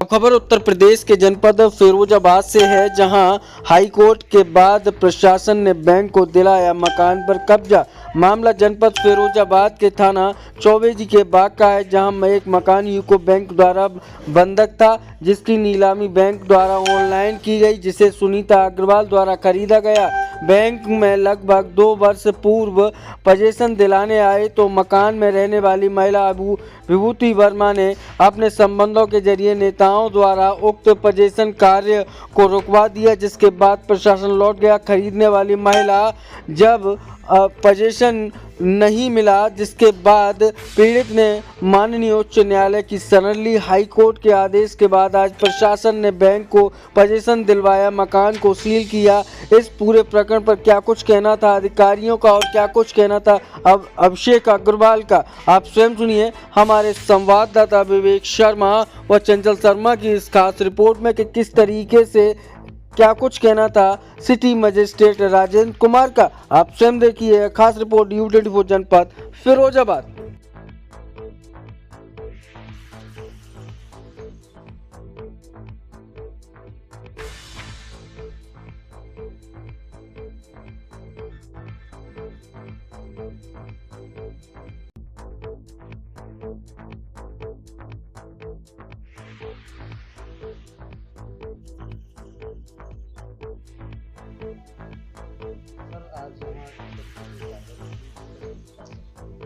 खबर उत्तर प्रदेश के जनपद फिरोजाबाद से है, जहां हाईकोर्ट के बाद प्रशासन ने बैंक को दिलाया मकान पर कब्जा। मामला जनपद फिरोजाबाद के थाना चौबेजी के बाग का है, जहां एक मकान यूको बैंक द्वारा बंधक था, जिसकी नीलामी बैंक द्वारा ऑनलाइन की गई, जिसे सुनीता अग्रवाल द्वारा खरीदा गया। बैंक में लगभग 2 वर्ष पूर्व पोजीशन दिलाने आए तो मकान में रहने वाली महिला विभूति वर्मा ने अपने संबंधों के जरिए नेताओं द्वारा उक्त पोजीशन कार्य को रुकवा दिया, जिसके बाद प्रशासन लौट गया। खरीदने वाली महिला जब पोजीशन नहीं मिला, जिसके बाद पीड़ित ने माननीय उच्च न्यायालय की शरण ली। हाईकोर्ट के आदेश के बाद आज प्रशासन ने बैंक को पोजीशन दिलवाया, मकान को सील किया। इस पूरे प्रकरण पर क्या कुछ कहना था अधिकारियों का और क्या कुछ कहना था अब अभिषेक अग्रवाल का, आप स्वयं सुनिए हमारे संवाददाता विवेक शर्मा व चंचल शर्मा की इस खास रिपोर्ट में कि किस तरीके से क्या कुछ कहना था सिटी मजिस्ट्रेट राजेंद्र कुमार का। आप स्वयं देखिए खास रिपोर्ट U24 जनपद फिरोजाबाद।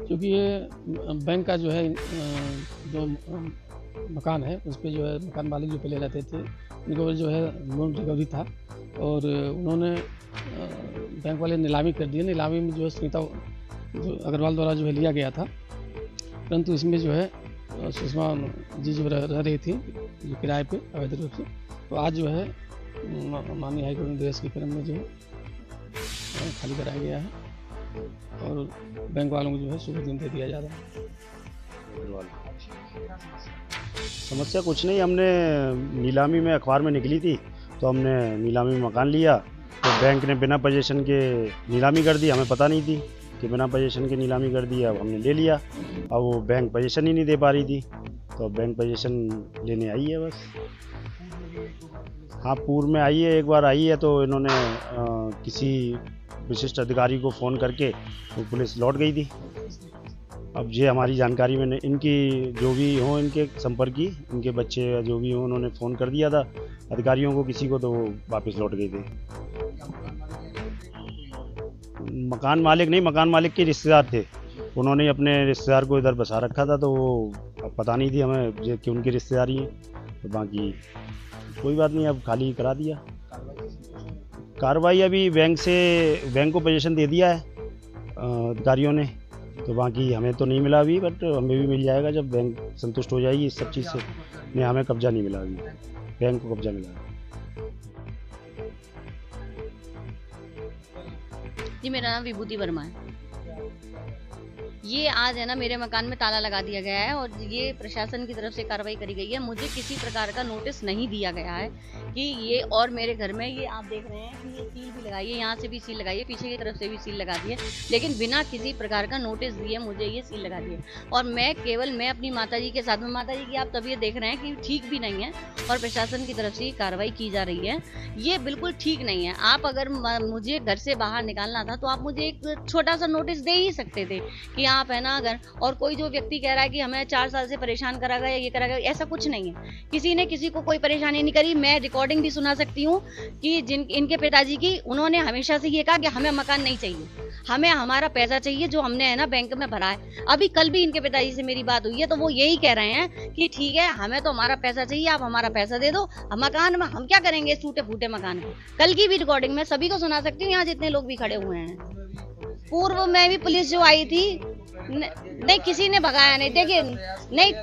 क्योंकि ये बैंक का जो है जो मकान है उस पे जो है मकान मालिक जो पहले रहते थे उनके ऊपर जो है लोन रिकवरी था और उन्होंने बैंक वाले नीलामी कर दी। नीलामी में जो है सुनीता जो अग्रवाल द्वारा जो है लिया गया था, परंतु इसमें जो है सुषमा जी जो रह रही थी जो किराए पे अवैध रूप से, तो आज जो है माननीय हाईकोर्ट निर्देश के क्रम में जो है खाली कराया गया है और बैंक वालों को जो है शुभ दिन दे दिया जा रहा है। समस्या कुछ नहीं, हमने नीलामी में अखबार में निकली थी तो हमने नीलामी में मकान लिया, तो बैंक ने बिना पोजीशन के नीलामी कर दी। हमें पता नहीं थी कि बिना पोजीशन के नीलामी कर दी। अब हमने ले लिया, अब वो बैंक पोजीशन ही नहीं दे पा रही थी, तो अब बैंक पोजीशन लेने आई है बस। हाँ, पूर्व में आई है, एक बार आई है, तो इन्होंने किसी विशिष्ट अधिकारी को फ़ोन करके वो पुलिस लौट गई थी। अब ये हमारी जानकारी में इनकी जो भी हो, इनके संपर्की, इनके बच्चे जो भी हों, उन्होंने फ़ोन कर दिया था अधिकारियों को किसी को, तो वो वापस लौट गए थे। मकान मालिक नहीं, मकान मालिक के रिश्तेदार थे, उन्होंने अपने रिश्तेदार को इधर बसा रखा था, तो वो अब पता नहीं थी हमें कि उनकी रिश्तेदारी है, तो बाकी कोई बात नहीं, अब खाली करा दिया। कार्रवाई अभी बैंक को पोजीशन दे दिया है अधिकारियों ने, तो बाकी हमें तो नहीं मिला अभी, बट हमें भी मिल जाएगा जब बैंक संतुष्ट हो जाएगी इस सब चीज़ से। नहीं, हमें कब्जा नहीं मिला अभी, बैंक को कब्जा मिला। जी, मेरा नाम विभूति वर्मा है। ये आज है ना मेरे मकान में ताला लगा दिया गया है और ये प्रशासन की तरफ से कार्रवाई करी गई है। मुझे किसी प्रकार का नोटिस नहीं दिया गया है कि ये, और मेरे घर में ये आप देख रहे हैं कि ये सील भी लगाई है, यहाँ से भी सील लगाई है, पीछे की तरफ से भी सील लगा दी है, लेकिन बिना किसी प्रकार का नोटिस दिए मुझे ये सील लगा दी है। और मैं अपनी माताजी के साथ में, माताजी की आप तबीयत देख रहे हैं कि ठीक भी नहीं है और प्रशासन की तरफ से कार्रवाई की जा रही है। ये बिल्कुल ठीक नहीं है। आप अगर मुझे घर से बाहर निकालना था तो आप मुझे एक छोटा सा नोटिस दे ही सकते थे कि आप है ना अगर, और कोई जो व्यक्ति कह रहा है कि हमें 4 साल से परेशान करा गया, ये करा गया, ऐसा कुछ नहीं है। किसी ने किसी को कोई परेशानी नहीं करी। मैं रिकॉर्डिंग भी सुना सकती हूँ कि इनके पिताजी की, उन्होंने हमेशा से ये कहा कि हमें मकान नहीं चाहिए, हमें हमारा पैसा चाहिए जो हमने है ना बैंक में भरा है। अभी कल भी इनके पिताजी से मेरी बात हुई है तो वो यही कह रहे हैं कि ठीक है, हमें तो हमारा पैसा चाहिए, आप हमारा पैसा दे दो, मकान में हम क्या करेंगे, टूटे फूटे मकान में। कल की भी रिकॉर्डिंग में सभी को सुना सकती हूँ, यहाँ जितने लोग भी खड़े हुए हैं। पूर्व में भी पुलिस जो आई थी, नहीं किसी ने भगाया नहीं। देखिए, नहीं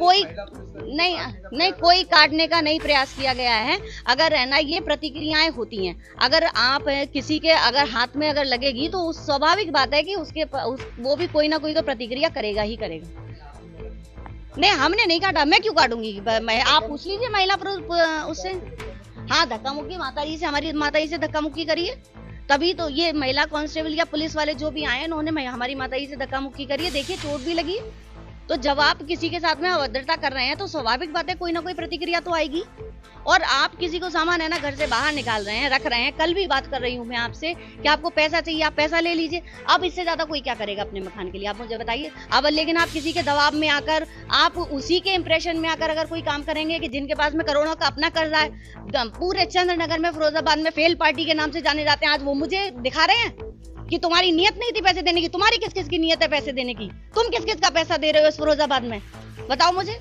कोई काटने का नहीं प्रयास किया गया है। अगर है ना ये प्रतिक्रियाएं होती हैं, अगर आप किसी के अगर हाथ में अगर लगेगी तो स्वाभाविक बात है कि वो भी कोई ना कोई तो प्रतिक्रिया करेगा ही करेगा। नहीं, हमने नहीं काटा, मैं क्यों काटूंगी? आप पूछ लीजिए महिला उससे। हाँ, धक्का मुक्की माताजी से, हमारी माताजी से धक्का मुक्की करिए, तभी तो ये महिला कांस्टेबल या पुलिस वाले जो भी आए उन्होंने हमारी माताजी से धक्का मुक्की करी है। देखिए, चोट भी लगी। तो जब आप किसी के साथ में अभद्रता कर रहे हैं तो स्वाभाविक बात है कोई ना कोई प्रतिक्रिया तो आएगी। और आप किसी को सामान है ना घर से बाहर निकाल रहे हैं, रख रहे हैं। कल भी बात कर रही हूँ मैं आपसे कि आपको पैसा चाहिए, आप पैसा ले लीजिए। अब इससे ज्यादा कोई क्या करेगा अपने मकान के लिए, आप मुझे बताइए। अब लेकिन आप किसी के दबाव में आकर, आप उसी के इंप्रेशन में आकर अगर कोई काम करेंगे कि जिनके पास में करोड़ों का अपना कर्जा है, पूरे चंद्रनगर में, फिरोजाबाद में फेल पार्टी के नाम से जाने जाते हैं, आज वो मुझे दिखा रहे हैं कि तुम्हारी नीयत नहीं थी पैसे देने की। तुम्हारी किस किस की नीयत है पैसे देने की? तुम किस किस का पैसा दे रहे हो इस फिरोजाबाद में, बताओ मुझे।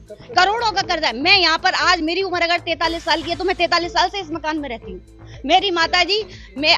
करोड़ों का कर्जा है। मैं यहाँ पर, आज मेरी उम्र अगर 43 साल की है तो मैं 43 साल से इस मकान में रहती हूँ। मेरी माताजी, मैं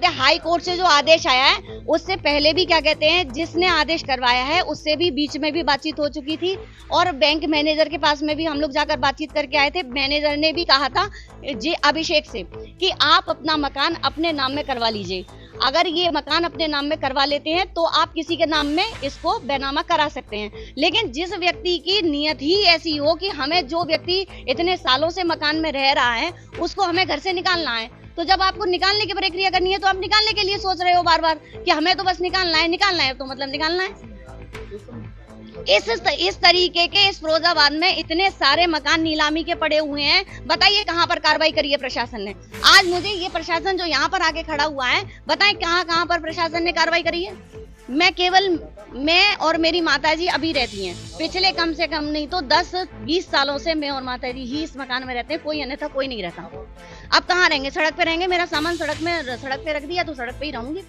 हाई कोर्ट से जो आदेश आया है उससे पहले भी क्या कहते हैं, जिसने आदेश करवाया है उससे भी बीच में भी बातचीत हो चुकी थी, और बैंक मैनेजर के पास में भी हम लोग जाकर बातचीत करके आए थे। मैनेजर ने भी कहा था जी अभिषेक से कि आप अपना मकान अपने नाम में करवा लीजिए। अगर ये मकान अपने नाम में करवा लेते हैं तो आप किसी के नाम में इसको बेनामा करा सकते हैं, लेकिन जिस व्यक्ति की नीयत ही ऐसी हो कि हमें, जो व्यक्ति इतने सालों से मकान में रह रहा है उसको हमें घर से निकालना है, तो जब आपको निकालने की प्रक्रिया करनी है तो आप निकालने के लिए सोच रहे हो बार बार कि हमें तो बस निकालना है तो मतलब निकालना है। इस तरीके के इस फिरोजाबाद में इतने सारे मकान नीलामी के पड़े हुए हैं, बताइए कहां पर कार्रवाई करी है प्रशासन ने? आज मुझे ये प्रशासन जो यहाँ पर आके खड़ा हुआ है, बताएं कहां पर प्रशासन ने कार्रवाई करी है? मैं और मेरी माताजी अभी रहती हैं, पिछले कम से कम नहीं तो 10-20 सालों से मैं और माताजी ही इस मकान में रहते हैं, कोई अन्यथा कोई नहीं रहता। अब कहाँ रहेंगे? सड़क पे रहेंगे। मेरा सामान सड़क पे रख दिया तो सड़क पे ही रहूंगी।